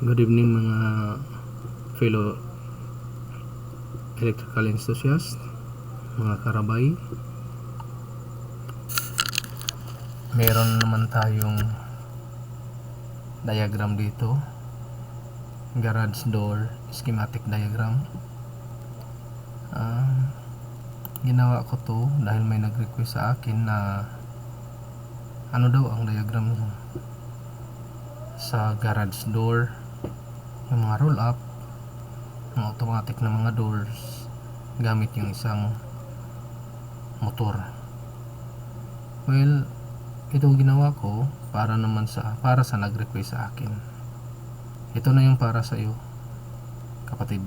Good evening mga fellow electrical enthusiast, mga karabay. Meron naman tayong diagram dito, garage door schematic diagram. Ginawa ko to dahil may nag-request sa akin na ano daw ang diagram sa garage door, yung mga roll up, mga automatic na mga doors gamit yung isang motor. Well, itong ginawa ko para sa nag-request sa akin. Ito na yung para sa iyo, kapatid.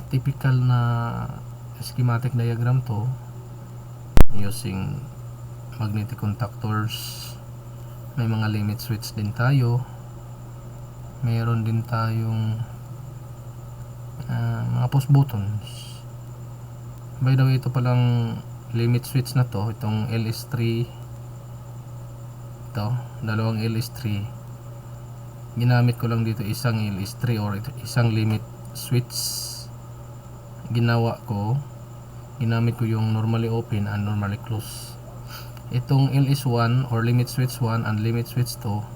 Typical na schematic diagram to, using magnetic contactors. May mga limit switch din tayo. Meron din tayong mga push buttons. By the way, ito palang limit switch na to, itong LS3, ito, dalawang LS3. Ginamit ko lang dito isang LS3 or isang limit switch. Ginamit ko yung normally open and normally close. Itong LS1 or limit switch 1 and limit switch 2,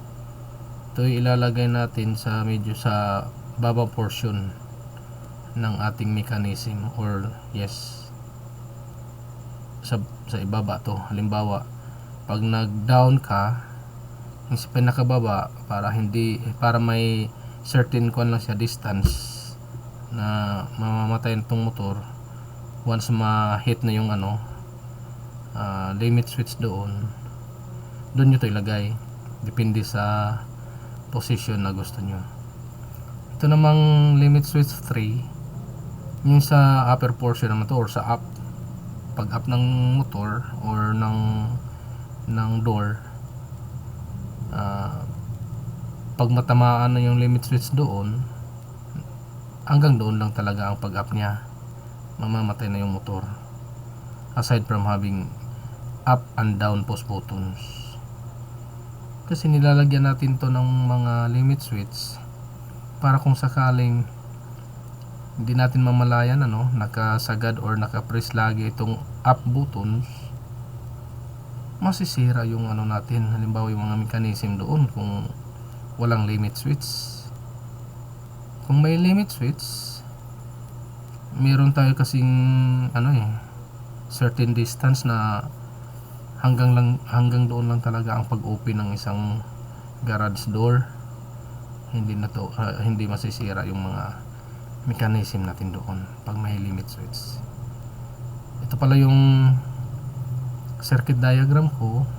ito ilalagay natin sa medyo sa baba portion ng ating mechanism, or sa ibaba to. Halimbawa, pag nag down ka, yung sa pinakababa, para may certain lang siya distance na mamamatay itong motor once ma-hit na yung limit switch doon nyo to ilagay, depende sa position na gusto nyo. Ito namang limit switch 3, yung sa upper portion naman to, or sa up, pag up ng motor or ng door, pag matamaan na yung limit switch doon, hanggang doon lang talaga ang pag up nya, mamamatay na yung motor, aside from having up and down push buttons. Kasi nilalagyan natin to ng mga limit switch para kung sakaling hindi natin mamalayan nakasagad or nakapress lagi itong up buttons, masisira yung natin, halimbawa yung mga mechanism doon kung walang limit switch. Kung may limit switch, meron tayo kasing certain distance na hanggang doon lang talaga ang pag-open ng isang garage door. Hindi masisira yung mga mechanism natin doon pag may limit switch. Ito pala yung circuit diagram ko.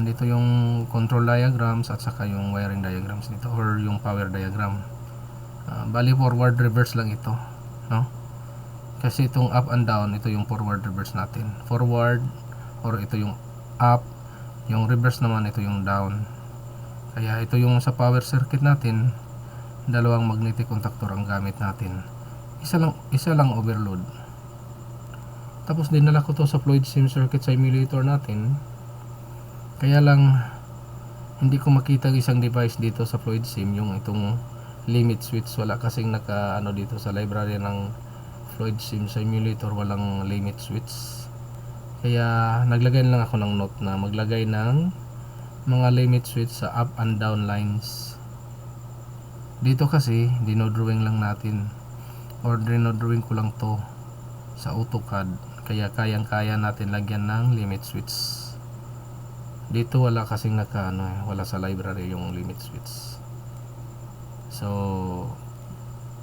Dito yung control diagrams at saka yung wiring diagrams dito, or yung power diagram. Bali forward reverse lang ito, no? Kasi itong up and down, ito yung forward reverse natin. Forward, or ito yung up, yung reverse naman ito yung down. Kaya ito yung sa power circuit natin, dalawang magnetic contactor ang gamit natin. Isa lang overload. Tapos dinala ko to sa fluid sim circuit simulator natin. Kaya lang hindi ko makita isang device dito sa fluid sim, yung itong limit switch. Wala kasing dito sa library ng fluid sim simulator, walang limit switch. Kaya naglagay lang ako ng note na maglagay ng mga limit switch sa up and down lines. Dito kasi dinodrawing lang natin, or dinodrawing ko lang to sa AutoCAD, kaya kayang-kaya natin lagyan ng limit switch. Dito wala kasing wala sa library yung limit switch. So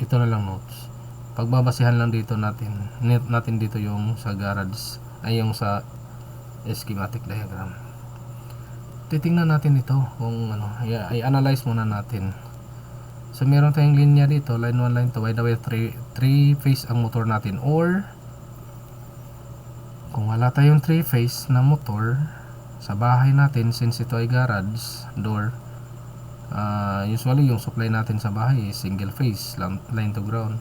ito na lang notes. Pagbabasihan lang dito natin dito yung sa garage, ay yung sa schematic diagram. Titingnan natin ito kung i-analyze muna natin. So meron tayong linya dito, line 1, line 2. By the way, 3 phase ang motor natin, or kung wala tayong 3 phase na motor sa bahay natin, since ito ay garage door, usually yung supply natin sa bahay is single phase, line to ground.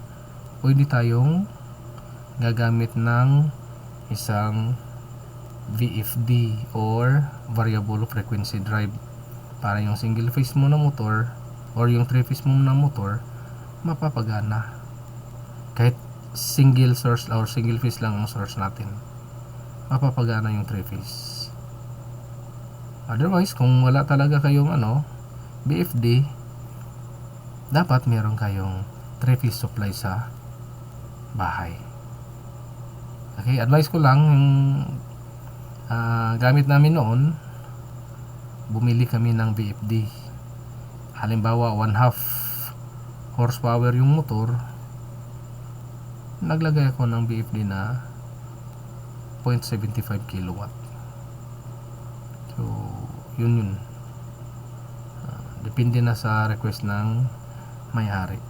Pwede tayong gagamit ng isang VFD or variable frequency drive para yung single phase mo na motor or yung 3 phase mo na motor mapapagana kahit single source or single phase lang ang source natin, mapapagana yung 3 phase. Otherwise, kung wala talaga kayong BFD, dapat meron kayong 3 phase supply sa bahay. Okay, advice ko lang yung gamit namin noon, bumili kami ng BFD. Halimbawa 1/2 horsepower yung motor, naglagay ako ng BFD na 0.75 kilowatt. So yun depende na sa request ng may-ari,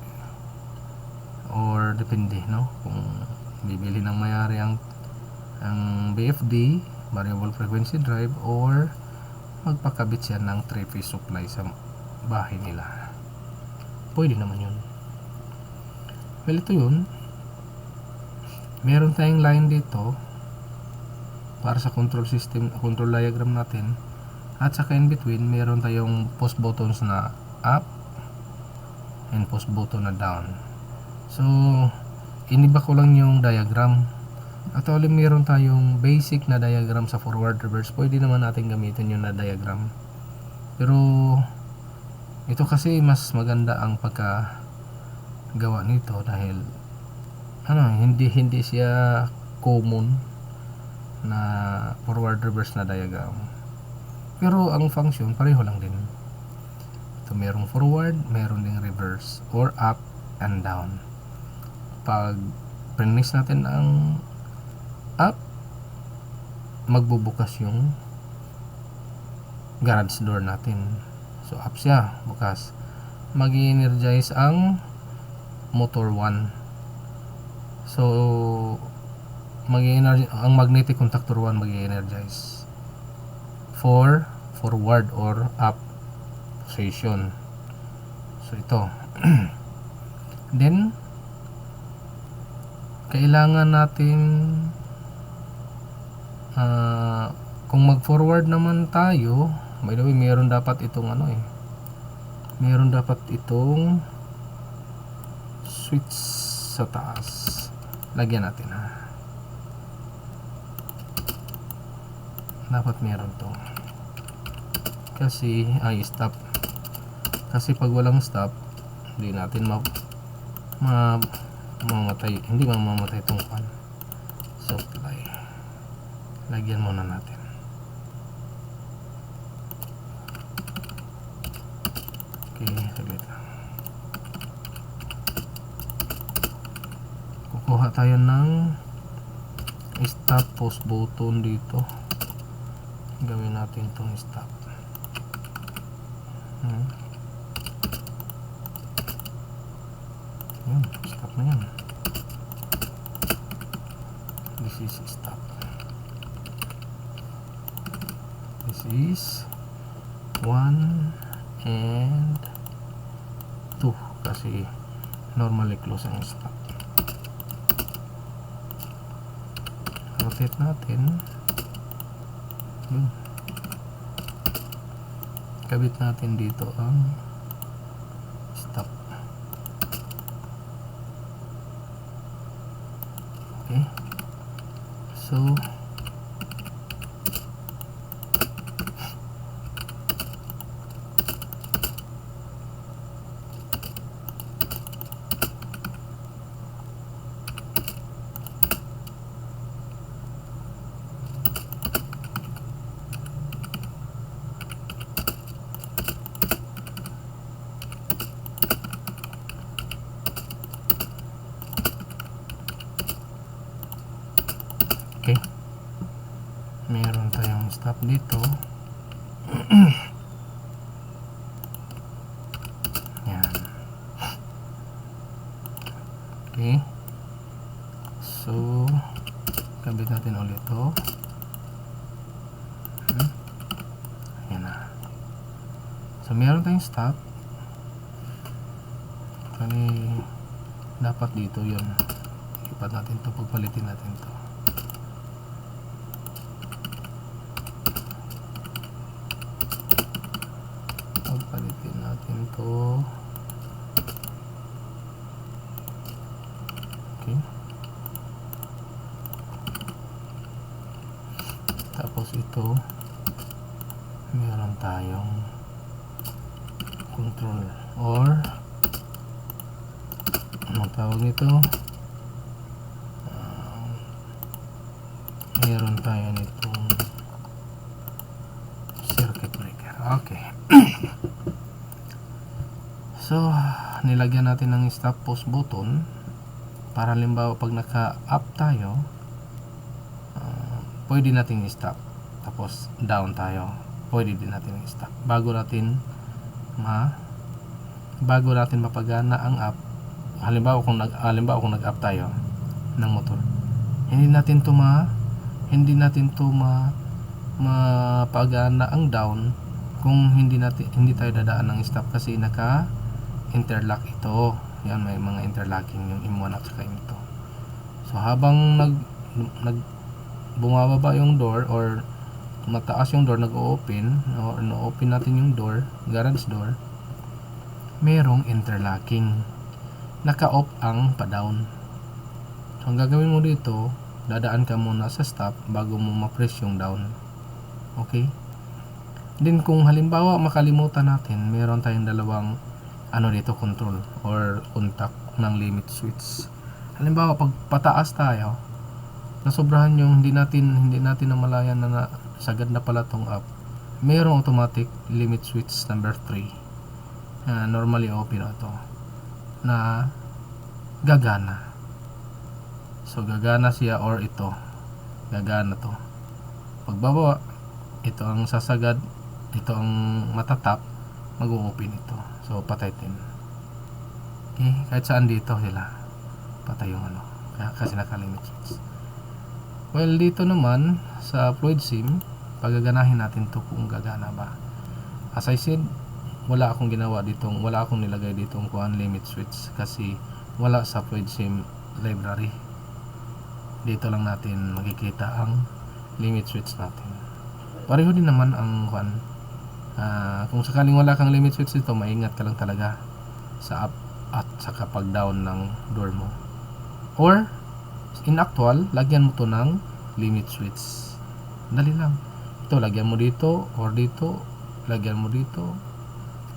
or depende kung bibili ng may-ari ang BFD, variable frequency drive, or magpakabit siya ng 3 phase supply sa bahay nila. Pwede naman yun. Well, ito yun. Meron tayong line dito para sa control system, control diagram natin, at saka in between meron tayong push buttons na up and push button na down. So iniba ko lang yung diagram. Actually meron tayong basic na diagram sa forward reverse, pwede naman natin gamitin yun na diagram, pero ito kasi mas maganda ang pagkagawa nito dahil hindi siya common na forward reverse na diagram, pero ang function pareho lang din. Ito merong forward, meron ding reverse or up and down. Pag press natin ang up, magbubukas yung garage door natin. So up siya, bukas. Mag-energize ang motor 1. So ang magnetic contactor 1 mag-energize for forward or up position. So ito. Then kailangan natin kung mag-forward naman tayo, by the way, meron dapat itong meron dapat itong switch sa taas. Lagyan natin dapat meron to kasi stop, kasi pag walang stop hindi natin mamamatay, hindi mamamatay itong fan supply. Lagyan muna natin. Okay, saglit lang. Kukuha tayo ng stop push button dito. Gawin natin itong stop. Stop na yan. This is stop. This is 1 and 2 kasi normally close ang stop. Rotate natin. Kabit natin dito ang stop. Okay, so okay, meron tayong stop dito. Yan. Okay, so kabit natin ulit ito. Yan na. So meron tayong stop. Kani dapat dito yun. Lipat natin to, pagpalitin natin to. natin to. Okay. Tapos ito, meron tayong control or anong tawag nito, meron tayo nitong circuit breaker. Okay. So nilagyan natin ng stop pause button para halimbawa pag naka-up tayo, pwede natin i-stop. Tapos down tayo, pwede din natin i-stop bago natin mapagana ang up. Halimbawa kung nag-up tayo ng motor, hindi natin to mapagana ang down kung hindi tayo dadaan ng stop kasi naka interlock ito. Yan, may mga interlocking yung M1 at saka M2. So habang bumababa yung door or mataas yung door, nag-open natin yung door, garage door, merong interlocking, naka-off ang pa-down. So ang gagawin mo dito, dadaan ka muna sa stop bago mo ma-press yung down. Okay? Then kung halimbawa makalimutan natin, meron tayong dalawang dito, control or contact ng limit switch. Halimbawa pag pataas tayo, nasobrahan yung hindi natin namalayan na sagad na pala tong up, mayroong automatic limit switch number 3, normally open ito, na gagana. So gagana siya, or ito gagana to. Pagbaba, ito ang sasagad, ito ang matatap, mag-open ito. So patay din. Okay, kahit saan dito sila patay yung kasi naka-limit switch. Well, dito naman sa fluid sim, pagaganahin natin to kung gagana ba. As I said, wala akong nilagay ditong limit switch kasi wala sa fluid sim library. Dito lang natin makikita ang limit switch natin. Pareho din naman ang kung sakaling wala kang limit switch dito, maingat ka lang talaga sa up at saka pag down ng door mo. Or in actual, lagyan mo to ng limit switch. Dali lang. Ito, lagyan mo dito or dito, lagyan mo dito.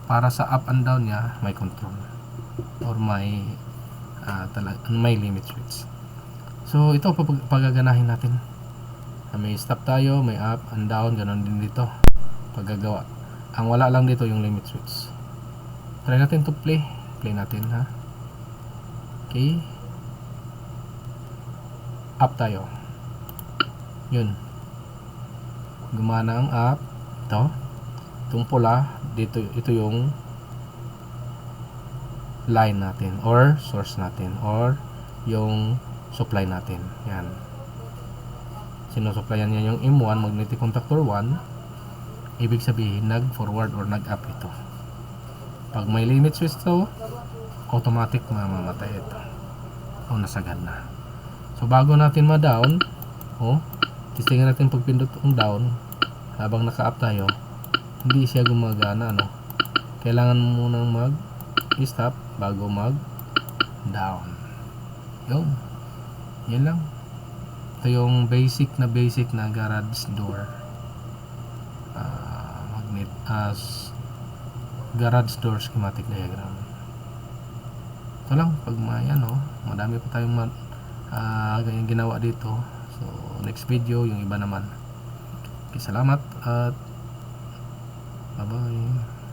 Para sa up and down niya, may control or may limit switch. So ito pagaganahin natin. May stop tayo, may up and down, ganoon din dito paggagawa. Ang wala lang dito yung limit switch. Try natin to play natin, ha. Okay, up tayo, yun, gumana ang up. Itong pula dito, ito yung line natin or source natin or yung supply natin. Yan, sinusuplayan niya yung M1, magnetic contactor 1. Ibig sabihin nag forward or nag up ito. Pag may limit switch to, automatic mamamatay ito o nasagad na. So bago natin ma-down, testingan natin pagpindot ang down habang naka-up tayo, hindi siya gumagana. Kailangan mo munang mag-stop bago mag-down. Yan lang. Ito yung basic na garage door, garage door schematic diagram. Ito lang, pag madami pa tayong ginawa dito. So next video yung iba naman. Okay, salamat at bye bye.